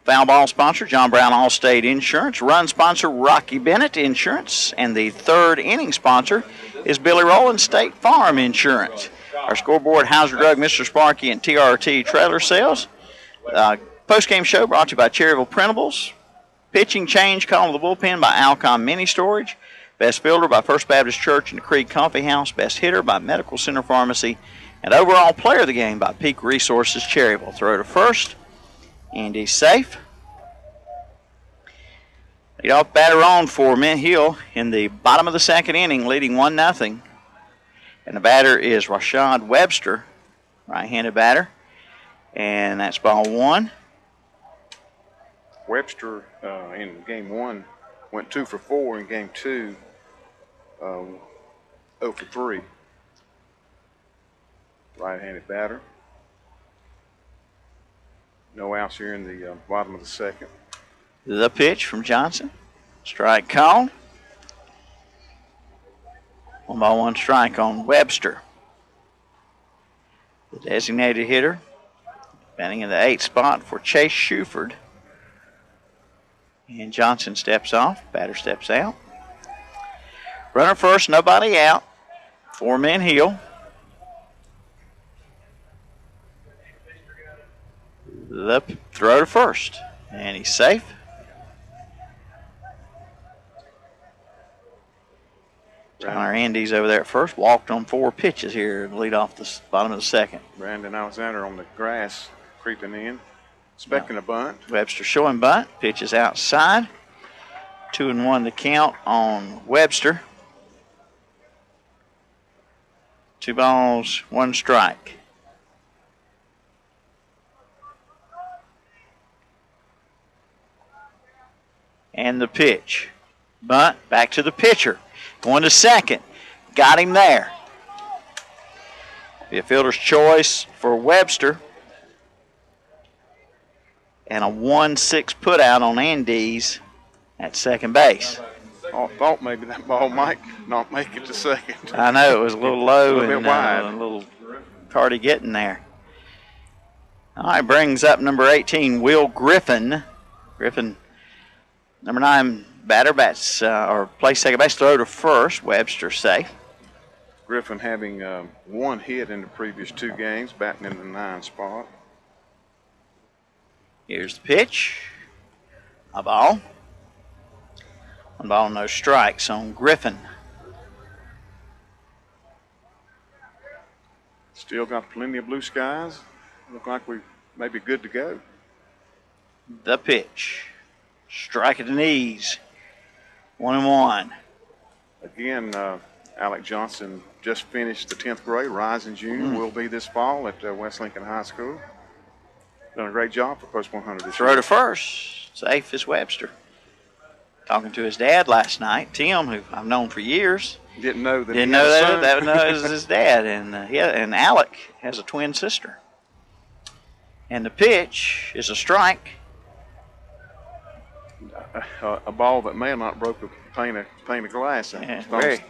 foul ball sponsor, John Brown Allstate Insurance. Run sponsor, Rocky Bennett Insurance. And the third inning sponsor is Billy Rowland State Farm Insurance. Our scoreboard, Hauser Drug, Mr. Sparky, and TRT Trailer Sales. Post-game show brought to you by Cherryville Printables. Pitching change, call of the bullpen by Alcom Mini Storage. Best fielder by First Baptist Church and the Creek Coffee House. Best hitter by Medical Center Pharmacy. And overall player of the game by Peak Resources Cherryville. Throw to first. Andy's safe. Lead off batter on for Mint Hill in the bottom of the second inning, leading 1-0. And the batter is Rashad Webster, right-handed batter. And that's ball 1. Webster in game 1 went 2 for 4. In game 2, 0 for 3. Right-handed batter. No outs here in the bottom of the second. The pitch from Johnson. Strike called. 1-1 strike on Webster. The designated hitter. Batting in the 8th spot for Chase Shuford. And Johnson steps off. Batter steps out. Runner first, nobody out. 4 Mint Hill. The throw to first. And he's safe. Tyler Andes over there at first. Walked on 4 pitches here to lead off the bottom of the second. Brandon Alexander on the grass creeping in. Expecting a bunt. Webster showing bunt. Pitches outside. 2-1 the count on Webster. 2 balls, 1 strike. And the pitch. Bunt, back to the pitcher. Going to second. Got him there. Be a fielder's choice for Webster. And a 1-6 put out on Andes at second base. I thought maybe that ball might not make it to second. I know, it was a little low a little and bit wide. a little hardy getting there. All right, brings up number 18, Will Griffin. Griffin, number 9 batter, bats or plays second base, throw to first. Webster safe. Griffin having one hit in the previous 2 games, batting in the 9 spot. Here's the pitch. A ball. 1 ball, no strikes on Griffin. Still got plenty of blue skies. Look like we may be good to go. The pitch. Strike at the knees. 1-1. Again, Alec Johnson just finished the 10th grade, rising junior, will be this fall at West Lincoln High School. Done a great job for Post 100 this Throw year. to first. Safe is Webster. Talking to his dad last night, Tim, who I've known for years. Didn't know that. Didn't know that was his dad, and Alec has a twin sister. And the pitch is a strike. A ball that may have not broke a pane of glass. Yeah,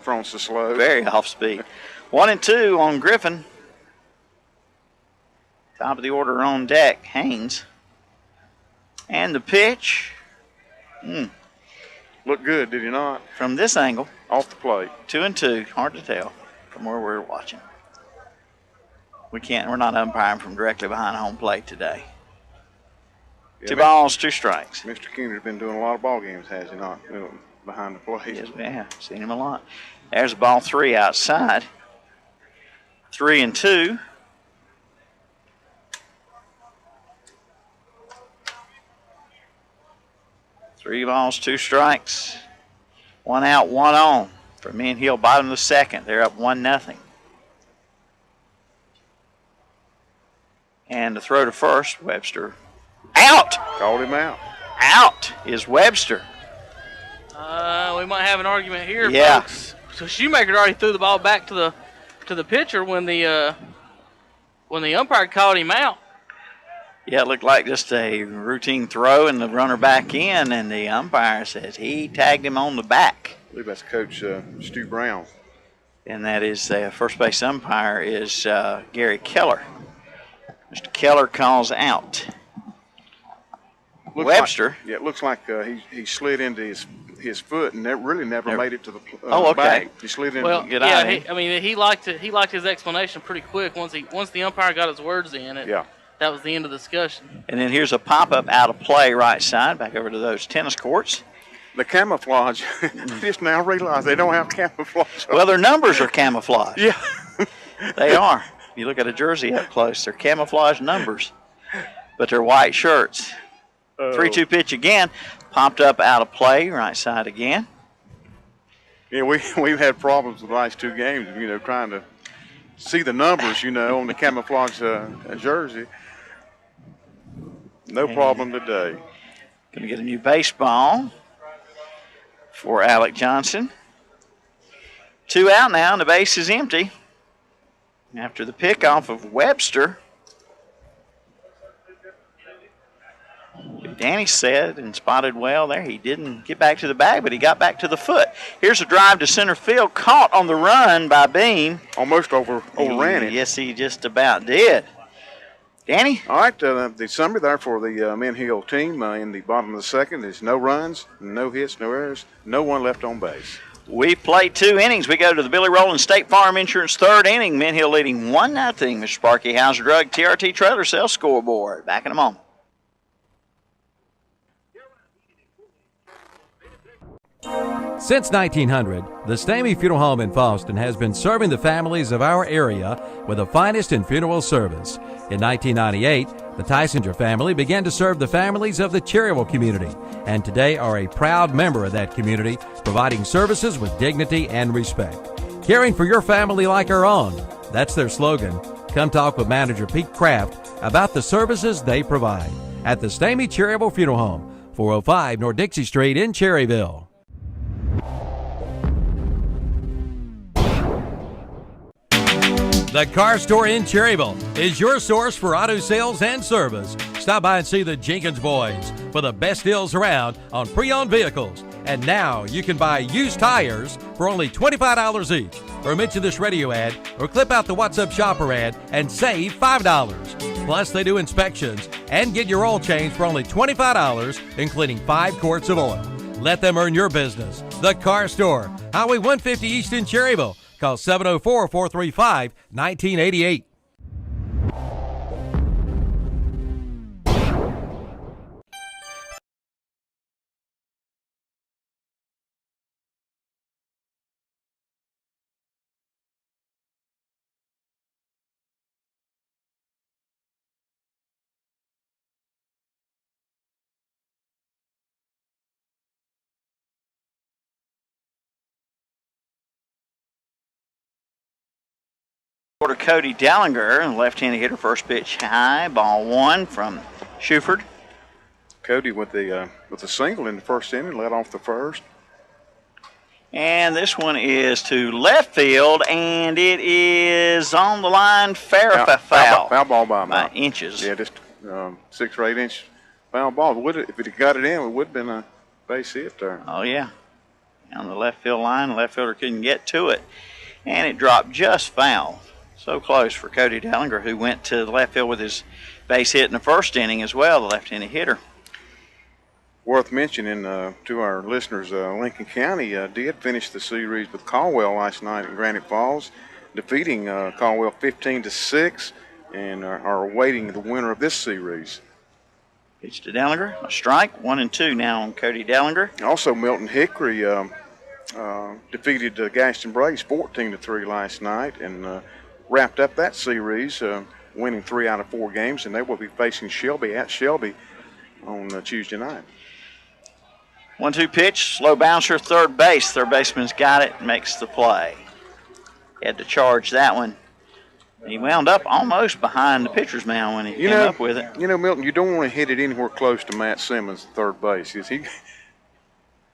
thrown so slow. Very off speed. 1-2 on Griffin. Top of the order on deck, Haynes. And the pitch. Looked good, did he not? From this angle. Off the plate. 2-2. Hard to tell from where we're watching. We're not umpiring from directly behind home plate today. Yeah, 2 balls, 2 strikes. Mr. Keener's been doing a lot of ball games, has he not? Behind the plate. Yes, yeah, seen him a lot. There's ball 3 outside. 3-2. Three balls, 2 strikes. 1 out, 1 on for Mint Hill, bottom of the second. They're up 1-0. And the throw to first, Webster. Out! Called him out. Out is Webster. We might have an argument here, Yeah. folks. So Shoemaker already threw the ball back to the pitcher when the umpire called him out. Yeah, it looked like just a routine throw and the runner back in, and the umpire says he tagged him on the back. I believe that's Coach Stu Brown. And that is first base umpire is Gary Keller. Mr. Keller calls out. Webster. It looks like he slid into his foot and really never made it to the okay. back. He slid into he liked it. He liked his explanation pretty quick. Once the umpire got his words in, that was the end of the discussion. And then here's a pop-up out of play right side, back over to those tennis courts. The camouflage, I just now realize they don't have camouflage. Well, their numbers are camouflage. Yeah. They are. If you look at a jersey up close, they're camouflage numbers, but they're white shirts. 3-2 pitch again, popped up out of play, right side again. Yeah, we've had problems with the last 2 games, trying to see the numbers, on the camouflage jersey. No problem today. Going to get a new baseball for Alec Johnson. 2 out now, and the base is empty. After the pickoff of Webster, Danny said and spotted well there. He didn't get back to the bag, but he got back to the foot. Here's a drive to center field, caught on the run by Beam. Almost overran it. Yes, he just about did. Danny? All right, the summary there for the Mint Hill team in the bottom of the second is no runs, no hits, no errors, no one left on base. We played 2 innings. We go to the Billy Rowland State Farm Insurance 3rd inning. Mint Hill leading 1-0. Mr. Sparky Hauser Drug TRT Trailer Sales scoreboard. Back in a moment. Since 1900, the Stamey Funeral Home in Fallston has been serving the families of our area with the finest in funeral service. In 1998, the Tysinger family began to serve the families of the Cherryville community, and today are a proud member of that community, providing services with dignity and respect. Caring for your family like our own, that's their slogan. Come talk with manager Pete Kraft about the services they provide at the Stamey Cherryville Funeral Home, 405 North Dixie Street in Cherryville. The Car Store in Cherryville is your source for auto sales and service. Stop by and see the Jenkins boys for the best deals around on pre-owned vehicles. And now you can buy used tires for only $25 each. Or mention this radio ad or clip out the What's Up Shopper ad and save $5. Plus, they do inspections and get your oil changed for only $25, including 5 quarts of oil. Let them earn your business. The Car Store, Highway 150 East in Cherryville. Call 704-435-1988. Cody Dallinger, left-handed hitter, first pitch high, ball 1 from Shuford. Cody with the single in the first inning, led off the first. And this one is to left field, and it is on the line, foul ball by inches. Yeah, just 6 or 8 inch foul ball. If it had got it in, it would have been a base hit there. Oh, yeah. On the left field line, the left fielder couldn't get to it, and it dropped just foul. So close for Cody Dallinger, who went to the left field with his base hit in the first inning as well, the left-handed hitter. Worth mentioning to our listeners, Lincoln County did finish the series with Caldwell last night in Granite Falls, defeating Caldwell 15-6, and are awaiting the winner of this series. Pitch to Dallinger, a strike, 1-2 now on Cody Dallinger. Also, Milton Hickory defeated Gaston Brace 14-3 last night, and wrapped up that series, winning 3 out of 4 games, and they will be facing Shelby at Shelby on Tuesday night. 1-2 pitch, slow bouncer, third base. Third baseman's got it, makes the play. Had to charge that one. He wound up almost behind the pitcher's mound when he came up with it. You know, Milton, you don't want to hit it anywhere close to Matt Simmons, third base. He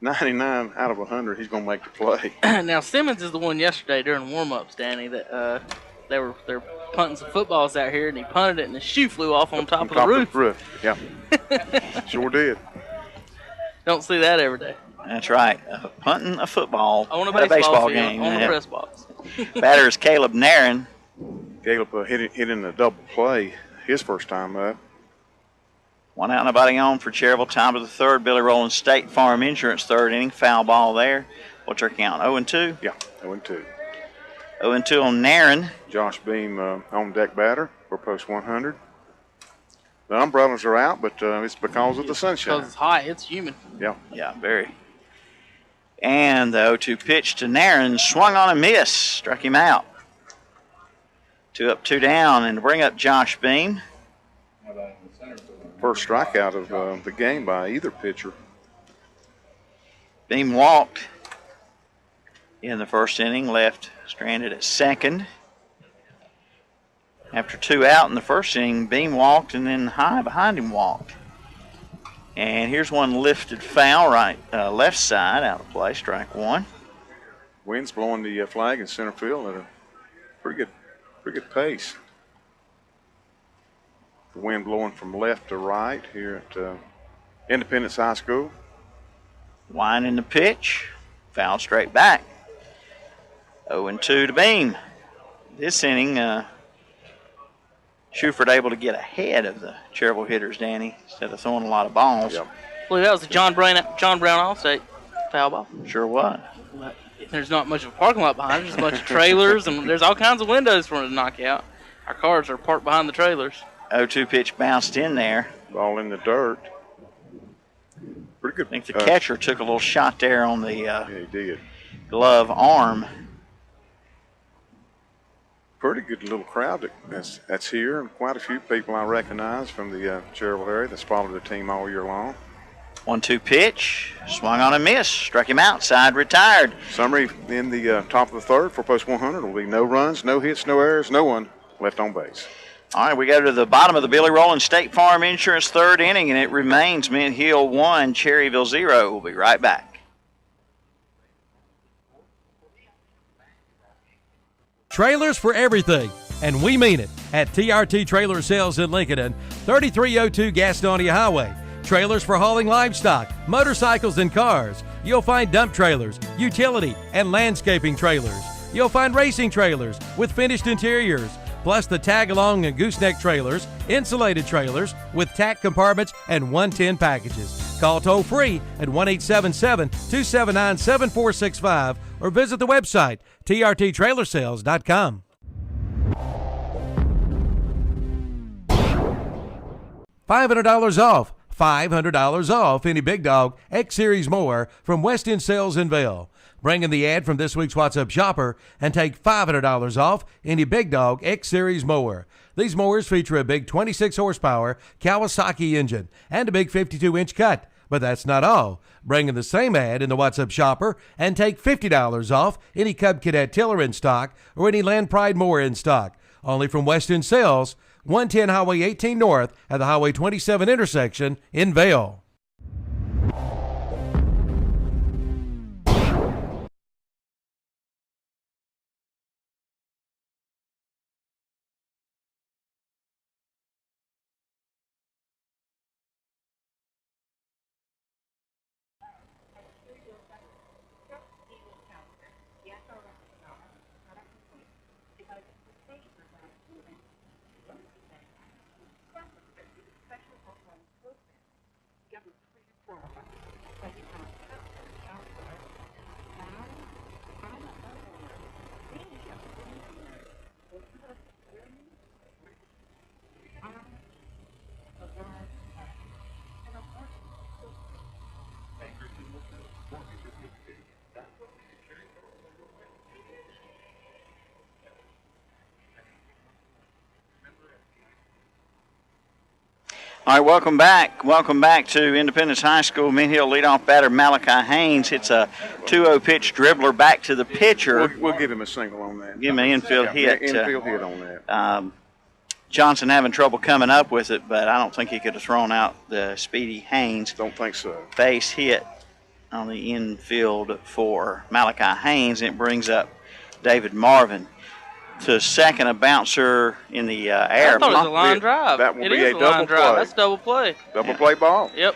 99 out of 100, he's going to make the play. Now, Simmons is the one yesterday during warm-ups, Danny, that they're punting some footballs out here, and he punted it, and the shoe flew off on top of the roof. Yeah, sure did. Don't see that every day. That's right. Punting a football on at a baseball game. On the press box. Batter is Caleb Nairn. Caleb hit in a double play his first time up. 1 out, nobody on for Cherryville. Time of the third. Billy Rowland State Farm Insurance, third inning. Foul ball there. What's our count? 0-2? Yeah, 0-2. 0-2 on Nairn. Josh Beam on deck batter for post 100. The umbrellas are out, but it's because of the sunshine. Because it's hot, it's humid. Yeah. Yeah, very. And the 0-2 pitch to Nairn, swung on a miss, struck him out. 2 up, 2 down, and to bring up Josh Beam. First strikeout of the game by either pitcher. Beam walked in the first inning, left stranded at second. After 2 out in the first inning, Beam walked, and then High behind him walked. And here's one lifted foul, left side, out of play, strike 1. Wind's blowing the flag in center field at a pretty good pace. The wind blowing from left to right here at Independence High School. Winding the pitch, foul straight back. 0-2 to Beam. This inning, Shuford able to get ahead of the Cherryville hitters, Danny, instead of throwing a lot of balls. Yep. I believe that was the John Brown Allstate foul ball. Sure was. There's not much of a parking lot behind it. There's a bunch of trailers, and there's all kinds of windows for them to knock out. Our cars are parked behind the trailers. 0-2 pitch bounced in there. Ball in the dirt. Pretty good. I think the catcher took a little shot there on the yeah, he did. Glove arm. Pretty good little crowd that's here, and quite a few people I recognize from the Cherryville area that's followed the team all year long. 1-2 pitch, swung on a miss, struck him outside, retired. Summary in the top of the third for post 100 will be no runs, no hits, no errors, no one left on base. All right, we go to the bottom of the Billy Rowland State Farm Insurance third inning, and it remains Mint Hill 1, Cherryville 0. We'll be right back. Trailers for everything, and we mean it, at TRT Trailer Sales in Lincoln, 3302 Gastonia Highway. Trailers for hauling livestock, motorcycles, and cars. You'll find dump trailers, utility, and landscaping trailers. You'll find racing trailers with finished interiors, plus the tag-along and gooseneck trailers, insulated trailers with tack compartments and 110 packages. Call toll-free at 1-877-279-7465 or visit the website, trttrailersales.com. $500 off. $500 off any Big Dog X-Series mower from West End Sales in Vail. Bring in the ad from this week's What's Up Shopper and take $500 off any Big Dog X-Series mower. These mowers feature a big 26 horsepower Kawasaki engine and a big 52-inch cut. But that's not all. Bring in the same ad in the What's Up Shopper and take $50 off any Cub Cadet tiller in stock or any Land Pride mower in stock. Only from West End Sales, 110 Highway 18 North at the Highway 27 intersection in Vail. All right, welcome back. Welcome back to Independence High School. Mint Hill leadoff batter Malachi Haynes hits a 2-0 pitch dribbler back to the pitcher. We'll give him a single on that. Give him an infield hit. Infield hit on that. Johnson having trouble coming up with it, but I don't think he could have thrown out the speedy Haynes. Don't think so. Base hit on the infield for Malachi Haynes, and it brings up David Marvin to second, a bouncer in the air. I thought it was a line drive. That will it be is a line double drive. play. That's double play. Double play ball. Yep.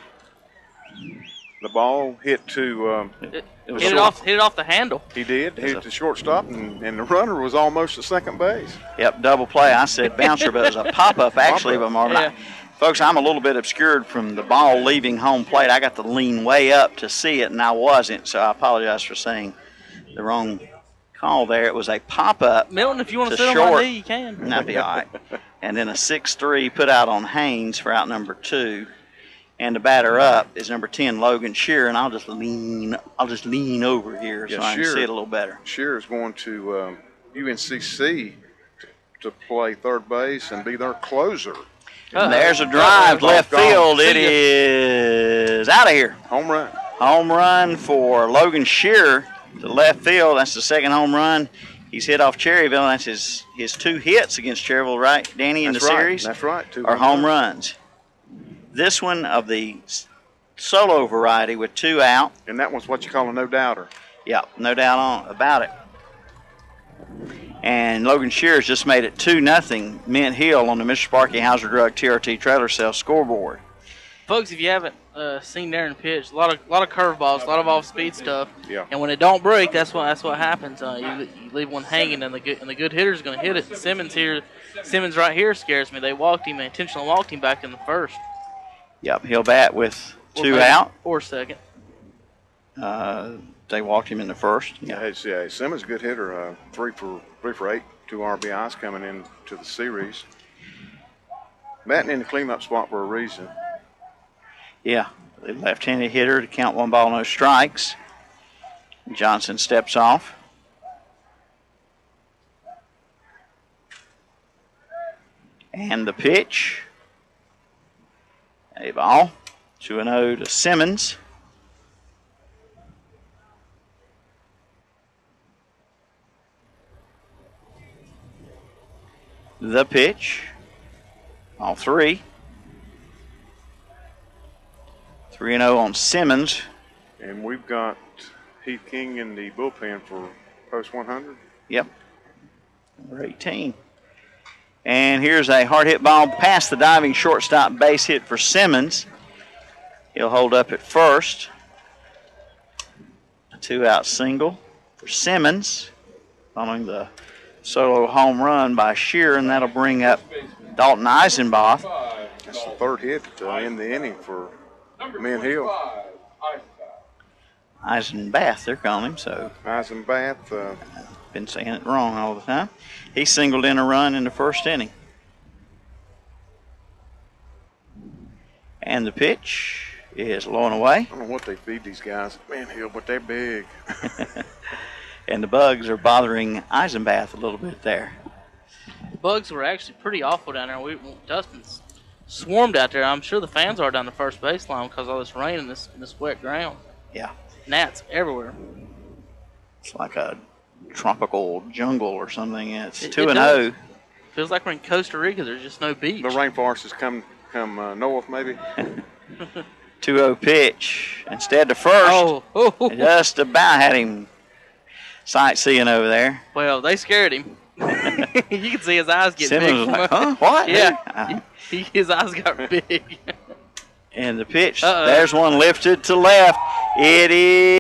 The ball hit to hit it off the handle. He did. Hit the shortstop, and the runner was almost at second base. Yep, double play. I said bouncer, but it was a pop-up actually by Marvin. Yeah. Folks, I'm a little bit obscured from the ball leaving home plate. I got to lean way up to see it, and I wasn't, so I apologize for saying the wrong call there. It was a pop-up. Milton, if you want to sit short. on my knee, you can. That'd be all right. And then a 6-3 put out on Haynes for out number 2. And the batter up is number 10, Logan Shear, and I'll just lean over here so I can see it a little better. Shear is going to UNCC to play third base and be their closer. And there's a drive left field. It is out of here. Home run. Home run for Logan Shear to left field. That's the second home run he's hit off Cherryville. That's his 2 hits against Cherryville, right, Danny, in the series? That's right. 2 are home runs. This one of the solo variety with 2 out. And that one's what you call a no-doubter. Yeah, no doubt about it. And Logan Shears just made it 2-0 Mint Hill on the Mr. Sparky Hauser Drug TRT Trailer Sales scoreboard. Folks, if you haven't seen Darren pitch, a lot of curveballs, a lot of off-speed stuff. Yeah. And when it don't break, that's what happens. You leave one hanging, and the good hitter's going to hit it. Simmons right here scares me. They intentionally walked him back in the first. Yep, he'll bat with 2 out. Or second. They walked him in the first. Yeah, Simmons a good hitter. 3 for 8, 2 RBIs coming into the series. Batting in the cleanup spot for a reason. Yeah, the left-handed hitter to count 1 ball, no strikes. Johnson steps off. And the pitch. A ball. 2-0 to Simmons. The pitch. All 3. 3-0 on Simmons. And we've got Heath King in the bullpen for post 100. Yep. Number 18. And here's a hard hit ball past the diving shortstop, base hit for Simmons. He'll hold up at first. A 2-out single for Simmons, following the solo home run by Shear, and that'll bring up Dalton Eisenbach. That's the 3rd hit in the inning for Mint Hill. Eisenbach, they're calling him, so. Eisenbach. Been saying it wrong all the time. He singled in a run in the 1st inning. And the pitch is low and away. I don't know what they feed these guys at Mint Hill, but they're big. And the bugs are bothering Eisenbach a little bit there. The bugs were actually pretty awful down there. Dustin's swarmed out there. I'm sure the fans are down the first baseline because of all this rain and this wet ground. Yeah. Gnats everywhere. It's like a tropical jungle or something. It's 2-0. Feels like we're in Costa Rica. There's just no beach. The rainforest has come north, maybe. 2-0 pitch. Instead to first. Just about had him sightseeing over there. Well, they scared him. You can see his eyes get Simmons big. was like, huh? What? Yeah. His eyes got big. And the pitch, there's one lifted to left. It is.